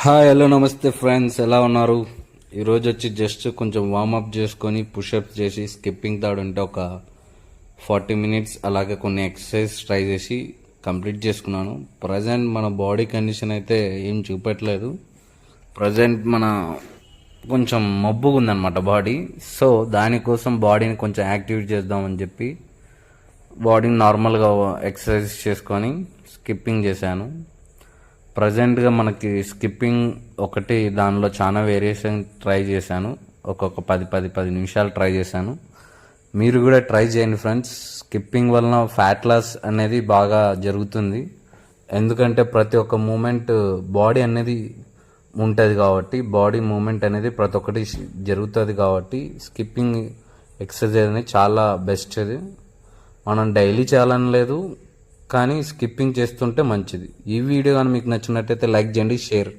Hi hello నమస్తే friends, ఎలా ఉన్నారు? ఈరోజు వచ్చి జస్ట్ కొంచెం వార్మప్ చేసుకొని పుషప్స్ చేసి స్కిప్పింగ్ తాడు ఉంటే ఒక 40 మినిట్స్ అలాగే కొన్ని ఎక్సర్సైజ్ ట్రై చేసి కంప్లీట్ చేసుకున్నాను. ప్రజెంట్ మన బాడీ కండిషన్ అయితే ఏం చూపెట్టలేదు. ప్రజెంట్ మన కొంచెం మబ్బుగా ఉందన్నమాట బాడీ. సో దానికోసం బాడీని కొంచెం యాక్టివేట్ చేద్దామని చెప్పి బాడీని నార్మల్గా ఎక్సర్సైజ్ చేసుకొని స్కిప్పింగ్ చేశాను. ప్రజెంట్గా మనకి స్కిప్పింగ్ ఒకటి, దానిలో చాలా వేరియేషన్ ట్రై చేశాను. ఒక్కొక్క 10 నిమిషాలు ట్రై చేశాను. మీరు కూడా ట్రై చేయండి ఫ్రెండ్స్. స్కిప్పింగ్ వలన ఫ్యాట్ లాస్ అనేది బాగా జరుగుతుంది. ఎందుకంటే ప్రతి ఒక్క మూమెంట్ బాడీ అనేది ఉంటుంది కాబట్టి, బాడీ మూమెంట్ అనేది ప్రతి ఒక్కటి జరుగుతుంది కాబట్టి స్కిప్పింగ్ ఎక్సర్సైజ్ అనేది చాలా బెస్ట్. అది మనం డైలీ చేయాలని లేదు, కానీ స్కిప్పింగ్ చేస్తుంటే మంచిది. ఈ వీడియో కానీ మీకు నచ్చినట్టయితే లైక్ చేయండి, షేర్